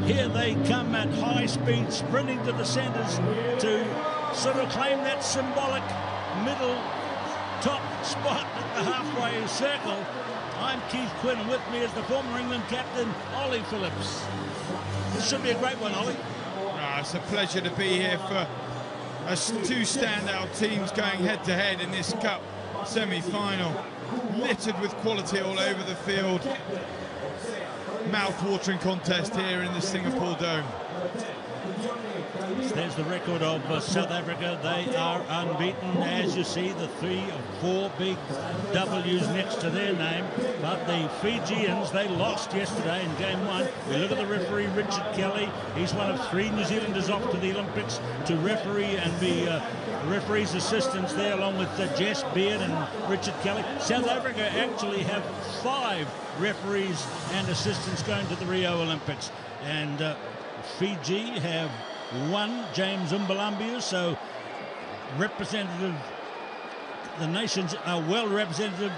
Here they come at high speed, sprinting to the centres to sort of claim that symbolic middle top spot at the halfway circle. I'm Keith Quinn, and with me is the former England captain, Ollie Phillips. This should be a great one, Ollie. It's a pleasure to be here for two standout teams going head-to-head in this Cup semi-final. Littered with quality all over the field. Mouth-watering contest here in the Singapore Dome. There's the record of South Africa. They are unbeaten, as you see, the 3 or 4 big W's next to their name. But the Fijians, they lost yesterday in game 1. We look at the referee, Richard Kelly. He's one of 3 New Zealanders off to the Olympics to referee and be referee's assistants there, along with Jess Beard and Richard Kelly. South Africa actually have 5 referees and assistants going to the Rio Olympics. And Fiji have 1, James Umbalambiu, so representative, the nations are well represented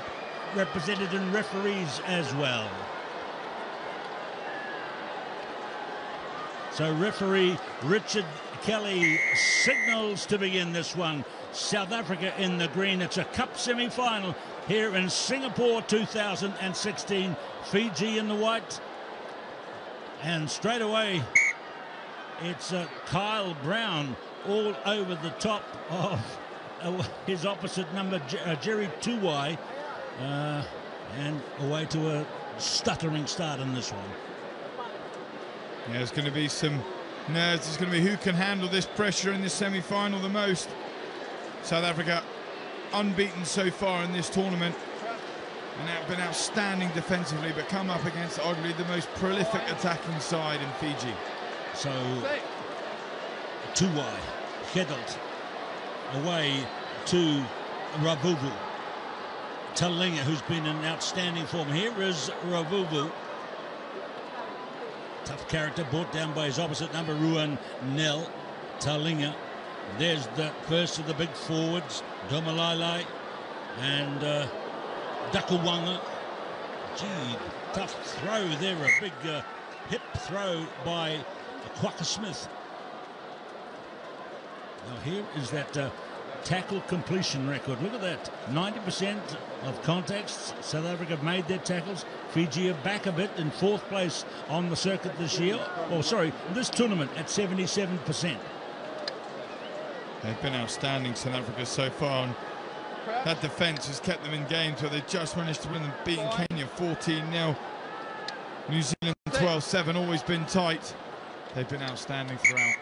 in referees as well. So referee Richard Kelly signals to begin this one. South Africa in the green. It's a Cup semi-final here in Singapore 2016. Fiji in the white. And straight away, it's Kyle Brown all over the top of his opposite number, Jerry Tuwai, and away to a stuttering start in this one. Yeah, there's going to be some nerves. There's going to be who can handle this pressure in this semi-final the most. South Africa unbeaten so far in this tournament and have been outstanding defensively, but come up against arguably the most prolific attacking side in Fiji. So, Tuwai, Hedelt, away to Ravuvu. Talinga, who's been in outstanding form. Here is Ravuvu. Tough character, brought down by his opposite number, Ruan Nel. Talinga. There's the first of the big forwards, Domalai and Dakawanga. Gee, tough throw there, a big hip throw by Quacker Smith. Now here is that tackle completion record. Look at that, 90% of contacts. South Africa have made their tackles. Fiji are back a bit in 4th place on the circuit this year. Oh, sorry, this tournament at 77%. They've been outstanding, South Africa, so far, and that defence has kept them in games where they just managed to win them, beating Kenya 14-0. New Zealand 12-7, always been tight. They've been outstanding throughout.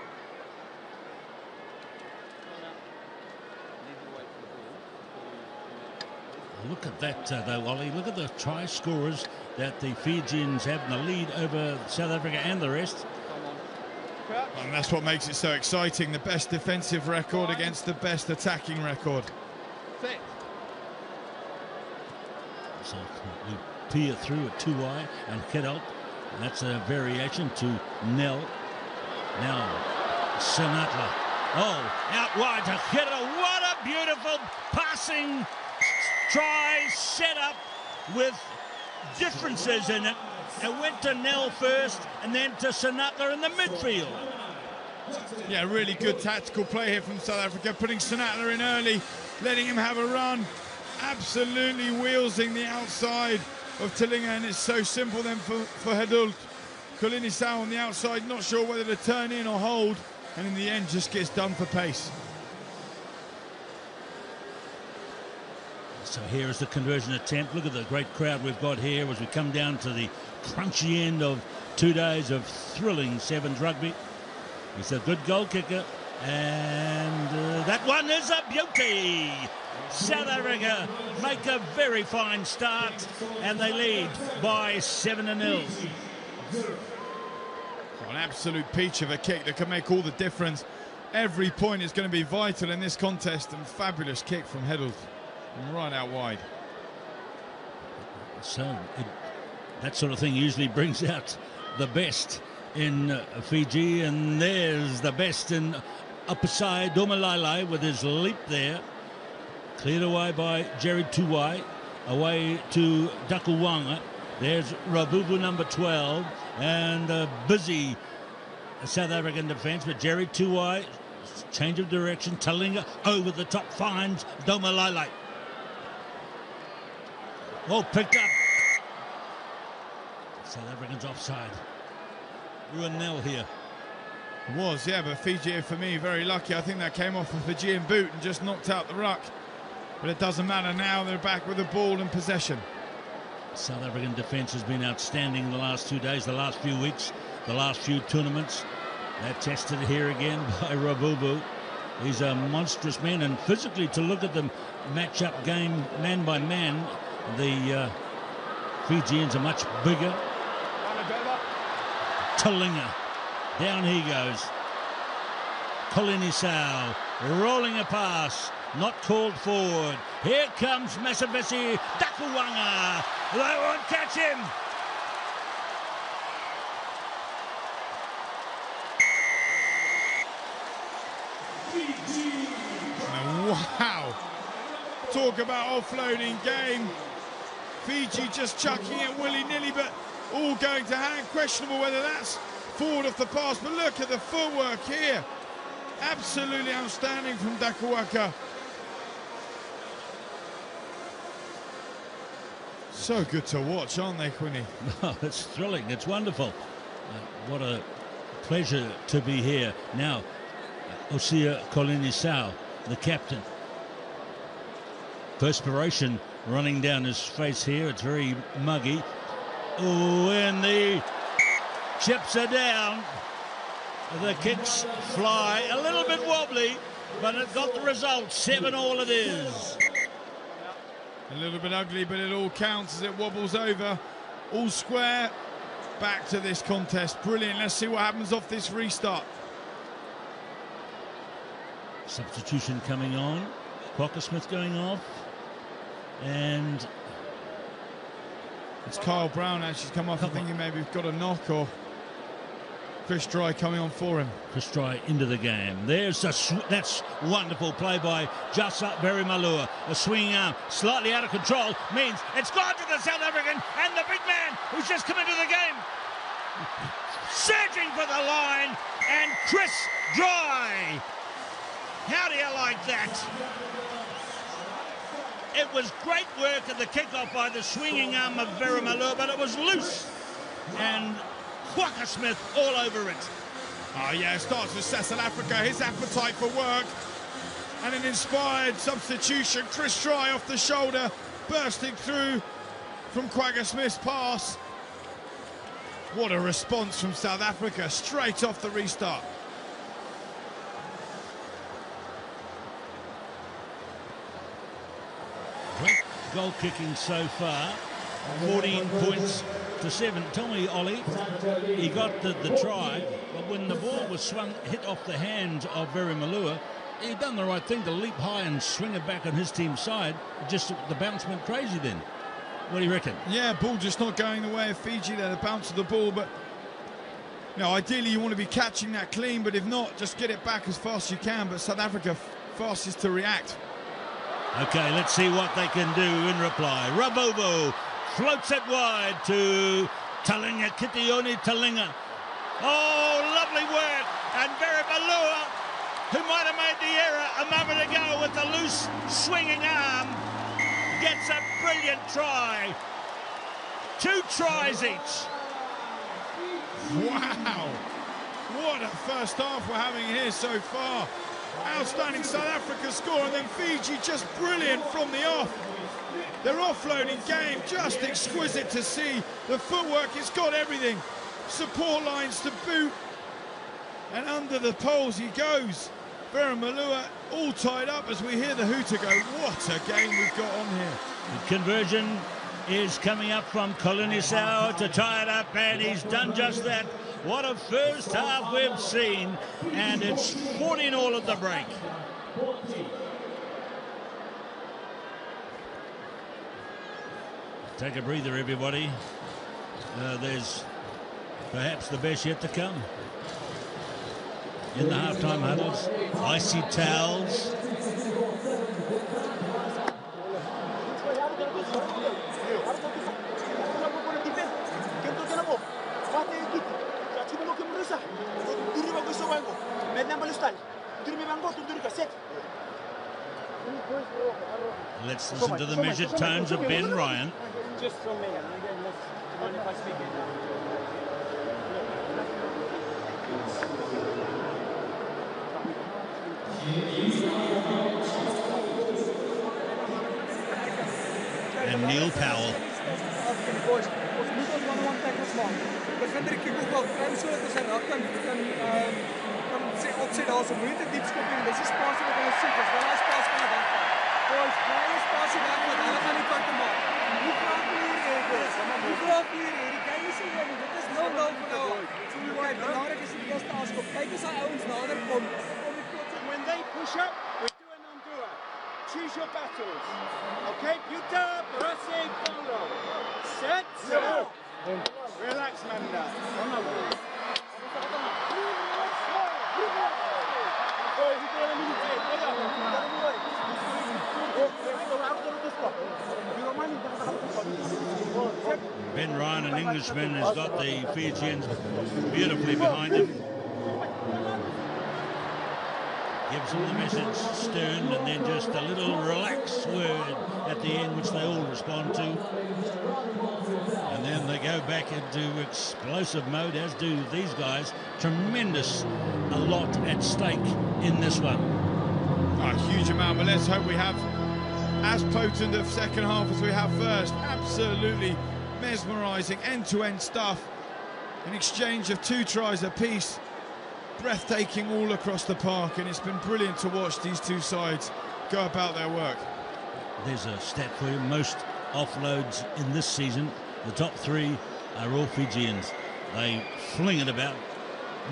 Look at that, though, Ollie. Look at the try scorers that the Fijians have in the lead over South Africa and the rest. And that's what makes it so exciting. The best defensive record against the best attacking record. So we peer through at Tuwai and Hedelt. That's a variation to Nel. Now, Sinatla. Oh, out wide to Hedelt. What a beautiful passing try set up with differences in it. It went to Nel first and then to Sinatla in the midfield. Yeah, really good tactical play here from South Africa, putting Sinatla in early, letting him have a run, absolutely wheelsing the outside of Talinga, and it's so simple then for Hedelt. Kolinisau on the outside, not sure whether to turn in or hold, and in the end just gets done for pace. So here is the conversion attempt. Look at the great crowd we've got here as we come down to the crunchy end of 2 days of thrilling Sevens rugby. He's a good goal kicker, and that one is a beauty. South Africa make a very fine start, and they lead by 7-0. An absolute peach of a kick that can make all the difference. Every point is going to be vital in this contest, and fabulous kick from Hedelt. Right out wide. So that sort of thing usually brings out the best in Fiji, and there's the best in upper side. Domalai with his leap there, cleared away by Jerry Tuwai, away to Dakawanga. There's Ravuvu number 12, and busy South African defence, but Jerry Tuwai, change of direction, Talinga over the top, finds Domalai. Oh, picked up. South Africans offside. Ruanel here. Was, yeah, but Fiji, for me, very lucky. I think that came off a Fijian boot and just knocked out the ruck. But it doesn't matter now. They're back with the ball and possession. South African defence has been outstanding in the last 2 days, the last few weeks, the last few tournaments. They're tested here again by Rabubu. He's a monstrous man, and physically, to look at them match-up game man by man, the Fijians are much bigger. Talinga. Down he goes. Kolinisau rolling a pass, not called forward. Here comes Masavesi Dakuwanga. They won't catch him. Wow. Talk about offloading game. Fiji just chucking it willy-nilly, but all going to hand. Questionable whether that's forward off the pass, but look at the footwork here. Absolutely outstanding from Dakuwanga. So good to watch, aren't they, Quinny? Oh, it's thrilling. It's wonderful. What a pleasure to be here. Now, Osia Kolinisau, the captain. Perspiration running down his face here. It's very muggy. Oh, and the chips are down. The kicks fly. A little bit wobbly, but it got the result. 7-all it is. A little bit ugly, but it all counts as it wobbles over. All square. Back to this contest. Brilliant. Let's see what happens off this restart. Substitution coming on. Smith going off. And it's Kyle Brown actually come off. I think he maybe got a knock, or Chris Dry coming on for him. Chris Dry into the game. That's wonderful play by Jasa Verimalua. A swinging arm, slightly out of control, means it's gone to the South African, and the big man who's just come into the game, surging for the line, and Chris Dry. How do you like that? It was great work at the kickoff by the swinging arm of Verimalua, but it was loose, and Smith all over it. Oh yeah, it starts with South Africa, his appetite for work, and an inspired substitution. Chris Dry off the shoulder, bursting through from Smith's pass. What a response from South Africa, straight off the restart. Great goal kicking so far, 14 points to 7. Tell me, Ollie, he got the try, but when the ball was hit off the hands of Verimalua, he'd done the right thing to leap high and swing it back on his team's side. Just the bounce went crazy then. What do you reckon? Yeah, ball just not going the way of Fiji there, the bounce of the ball, but ideally you want to be catching that clean, but if not, just get it back as fast as you can. But South Africa fastest to react. Okay, let's see what they can do in reply. Rabobo floats it wide to Talinga, Kitioni Talinga. Oh, lovely work. And Verimalua, who might have made the error a moment ago with the loose swinging arm, gets a brilliant try. 2 tries each. Wow. What a first half we're having here so far. Outstanding South Africa score, and then Fiji just brilliant from the off. Their offloading game, just exquisite to see. The footwork, it's got everything. Support lines to boot. And under the poles he goes. Verimalua all tied up as we hear the hooter go. What a game we've got on here. The conversion is coming up from Kolinisau to tie it up, and he's done just that. What a first half we've seen, and it's 14-all at the break. Take a breather, everybody. There's perhaps the best yet to come. In the halftime huddles, icy towels. Let's listen to the measured tones of Ben Ryan. Just from me, and again, if I speak it. And Neil Powell. When they push up, we do an undo-up. Choose your battles. Okay, Buta, Brase, Paulo. Set, set. Relax, Manda. Ben Ryan, an Englishman, has got the Fijians beautifully behind him. Gives them the message stern, and then just a little relaxed word at the end, which they all respond to. And then they go back into explosive mode, as do these guys. Tremendous, a lot at stake in this one. A huge amount, but let's hope we have as potent a second half as we have first. Absolutely mesmerising, end-to-end stuff. An exchange of 2 tries apiece. Breathtaking all across the park, and it's been brilliant to watch these two sides go about their work. There's a stat for you. Most offloads in this season, the top 3 are all Fijians. They fling it about.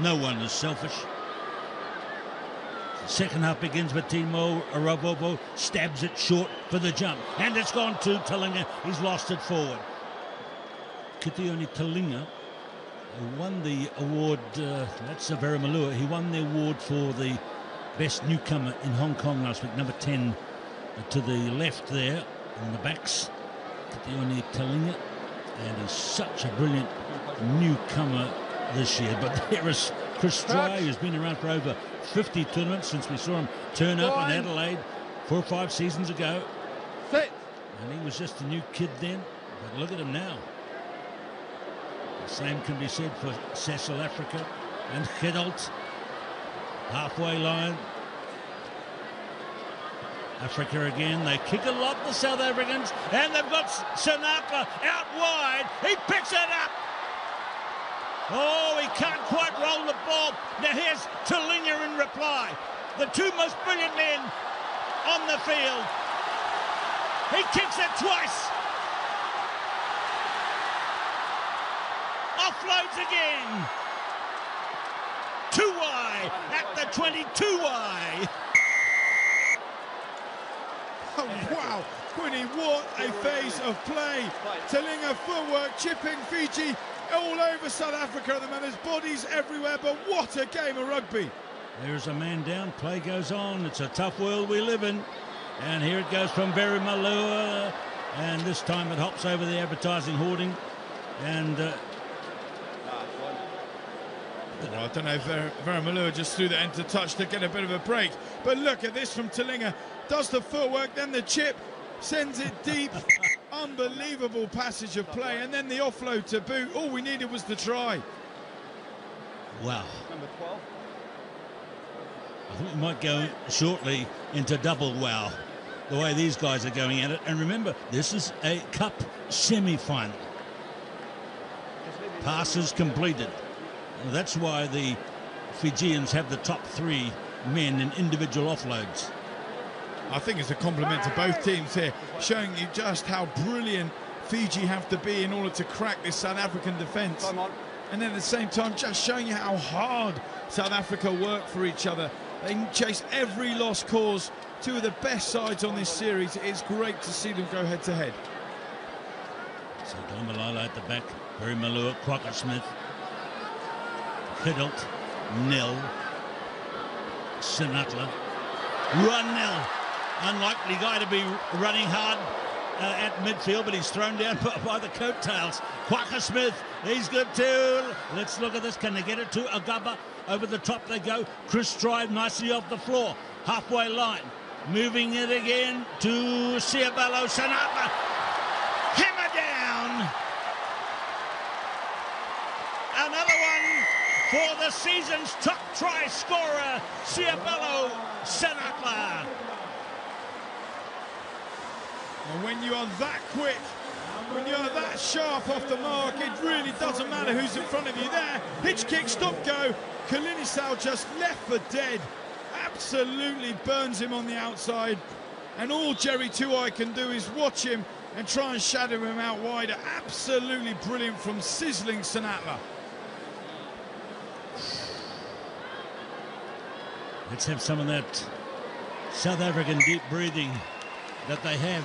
No one is selfish. The second half begins with Timo Aravovo, stabs it short for the jump, and it's gone to Talinga. He's lost it forward. Kitioni Talinga, who won the award, that's Verimalua, he won the award for the best newcomer in Hong Kong last week, number 10 to the left there in the backs, Kitioni Talinga, and he's such a brilliant newcomer this year. But there is Chris Strye, who's been around for over 50 tournaments since we saw him turn up in Adelaide 4 or 5 seasons ago. And he was just a new kid then, but look at him now. The same can be said for South Africa and Gedalt, halfway line. Africa again, they kick a lot, the South Africans, and they've got Sinatra out wide. He picks it up. Oh, he can't quite roll the ball. Now here's Talinga in reply. The 2 most brilliant men on the field. He kicks it twice. Offloads again. 2Y at the 22Y. Oh, wow, Quinny, what a phase of play. Talinga footwork, chipping Fiji all over South Africa at the moment. There's bodies everywhere, but what a game of rugby. There's a man down, play goes on. It's a tough world we live in. And here it goes from Verimalua. And this time it hops over the advertising hoarding. And well, I don't know if Verimalua just threw the end to touch to get a bit of a break. But look at this from Talinga. Does the footwork, then the chip, sends it deep. Unbelievable passage of play, and then the offload to boot. All we needed was the try. Wow. Number 12. I think we might go shortly into double wow, the way these guys are going at it. And remember, this is a cup semi-final. Passes completed. That's why the Fijians have the top 3 men in individual offloads. I think it's a compliment to both teams here, showing you just how brilliant Fiji have to be in order to crack this South African defence. And then at the same time, just showing you how hard South Africa work for each other. They chase every lost cause. 2 of the best sides on this series. It's great to see them go head-to-head. So Dlamalala at the back, Verimalua, Crocker-Smith, Gedalt, Nell, Sinatla, 1-0. Unlikely guy to be running hard at midfield, but he's thrown down by the coattails. Crocker-Smith, he's good too. Let's look at this. Can they get it to Agaba? Over the top they go. Chris Stride nicely off the floor. halfway line. Moving it again to Siabalo Sanatla. Hammer down. Another one for the season's top try scorer, Siabalo Sanatla. And when you are that quick, when you are that sharp off the mark, it really doesn't matter who's in front of you there. Hitch kick, stop go. Kalinisau just left for dead. Absolutely burns him on the outside. And all Jerry Tuai can do is watch him and try and shadow him out wider. Absolutely brilliant from sizzling Sanatla. Let's have some of that South African deep breathing that they have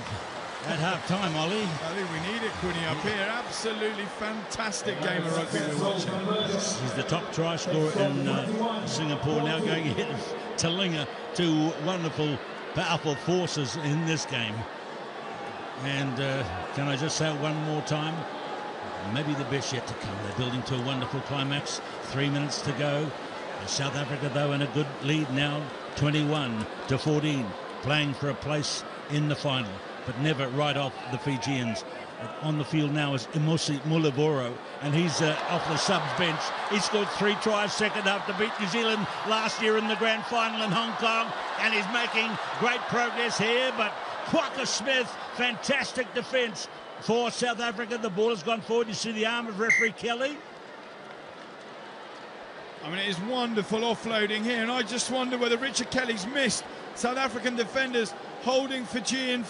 at half-time, Ollie. I think we need it, Quinny, up here. Absolutely fantastic game of rugby we're watching. He's the top try scorer in Singapore, now going ahead of Talinga, two wonderful, powerful forces in this game. And can I just say one more time? Maybe the best yet to come. They're building to a wonderful climax. 3 minutes to go. South Africa, though, in a good lead now, 21-14, playing for a place in the final, but never right off the Fijians. On the field now is Imosi Mulivoro, and he's off the subs bench. He scored 3 tries second half to beat New Zealand last year in the grand final in Hong Kong, and he's making great progress here. But Quokka Smith, fantastic defence for South Africa. The ball has gone forward. You see the arm of referee Kelly. I mean, it is wonderful offloading here, and I just wonder whether Richard Kelly's missed South African defenders holding Fijian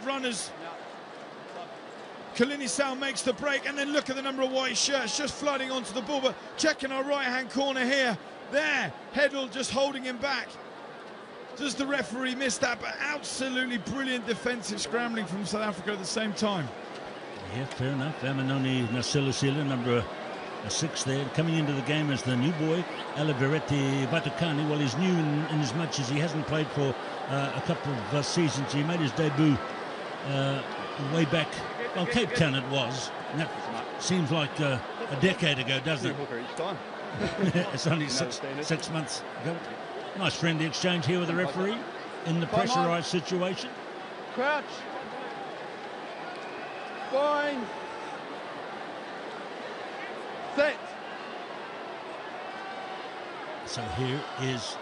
runners. Kalinisau makes the break, and then look at the number of white shirts just flooding onto the ball. But checking our right-hand corner here, there, Heddle just holding him back. Does the referee miss that? But absolutely brilliant defensive scrambling from South Africa at the same time. Yeah, fair enough. Amanoni Nasilasila, number 6 there. Coming into the game as the new boy, Alavereti Vatukani. Well, he's new in as much as he hasn't played for a couple of seasons. He made his debut way back, well, Cape Town it was. And that seems like a decade ago, doesn't it? Each time. It's only six months ago. Nice friendly exchange here with the referee in the pressurised situation. Crouch. Fine. Set. So here is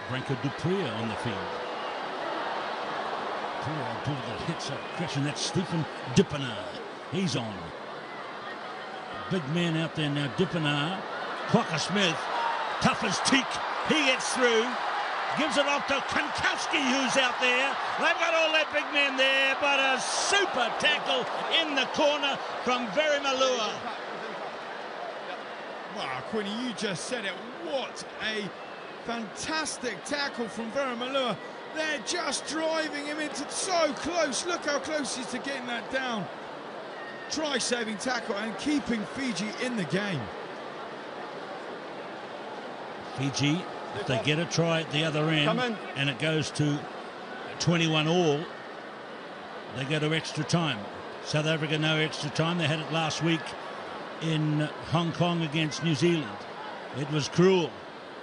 Branko Dupria on the field. Dupria doing the hits up, crashing. That's Stephen Dippenaar. He's on. Big man out there now, Dippenaar. Quokka Smith, tough as teak. He gets through. Gives it off to Kankowski, who's out there. They've got all that big men there, but a super tackle in the corner from Verimalua. Wow, Quinny, you just said it. What a fantastic tackle from Verimalua. They're just driving him into so close. Look how close he is to getting that down. Try-saving tackle and keeping Fiji in the game. Fiji, if they get a try at the other end and it goes to 21 all, they go to extra time. South Africa, no extra time. They had it last week in Hong Kong against New Zealand. It was cruel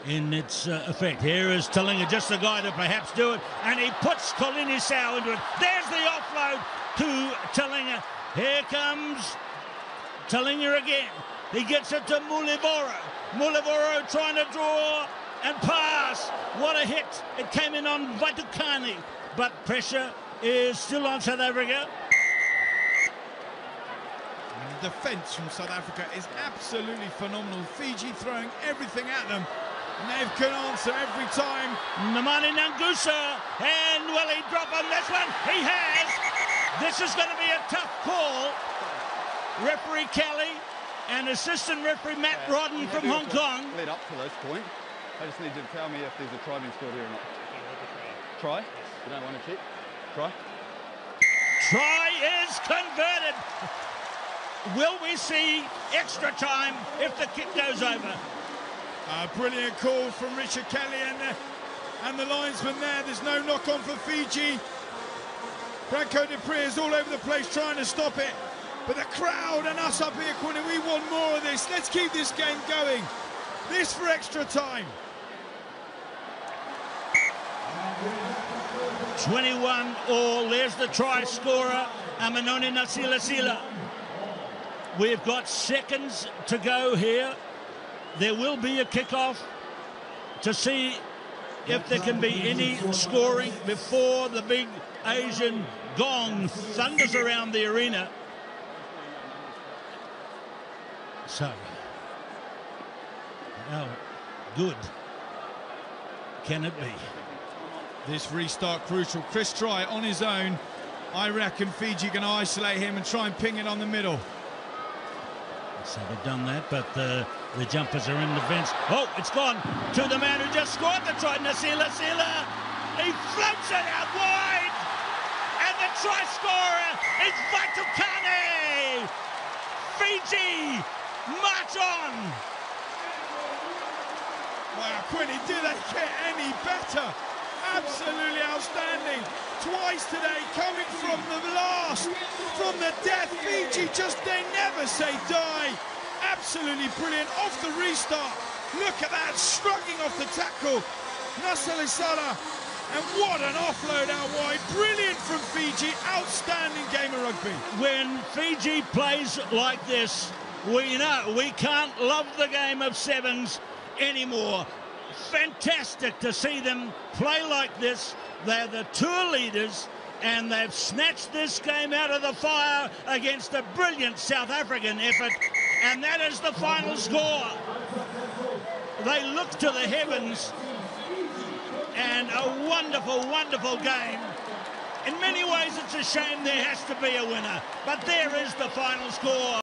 in its effect. Here is Talinga, just the guy to perhaps do it, and he puts Kalinisau into it. There's the offload to Talinga. Here comes Talinga again. He gets it to Mulivoro. Mulivoro trying to draw and pass. What a hit. It came in on Vatukani, but pressure is still on South Africa. The defence from South Africa is absolutely phenomenal. Fiji throwing everything at them, and they can answer every time. Namani Nangusa, and will he drop on this one? He has. This is going to be a tough call. Referee Kelly and assistant referee Matt Rodden from Hong Kong. Lead up to this point. I just need you to tell me if there's a try being scored here or not. Try? You don't want to check? Try? Try is converted. Will we see extra time if the kick goes over? A brilliant call from Richard Kelly and the linesman there. There's no knock-on for Fiji. Branko Dupria is all over the place trying to stop it. But the crowd and us up here, Quinny, we want more of this. Let's keep this game going. This for extra time. 21 all. There's the try scorer, Amanone Nasilasila. We've got seconds to go here. There will be a kickoff to see if there can be any scoring before the big Asian gong thunders around the arena. So, how good can it be? This restart crucial. Chris Try on his own. I reckon Fiji can isolate him and try and ping it on the middle. So they've done that, but the jumpers are in defence. Oh, it's gone to the man who just scored the try, Nasila Sila. He floats it out wide, and the try scorer is Vital Kane. Fiji march on. Wow, Quinny, do they get any better? Absolutely outstanding. Twice today, coming from the last, from the death. Fiji just, they never say die. Absolutely brilliant. Off the restart. Look at that, shrugging off the tackle. Nasalisala. And what an offload out wide. Brilliant from Fiji. Outstanding game of rugby. When Fiji plays like this, we know we can't love the game of sevens anymore. Fantastic to see them play like this. They're the tour leaders, and they've snatched this game out of the fire against a brilliant South African effort, and that is the final score. They look to the heavens, and a wonderful, wonderful game. In many ways, it's a shame there has to be a winner, but there is the final score.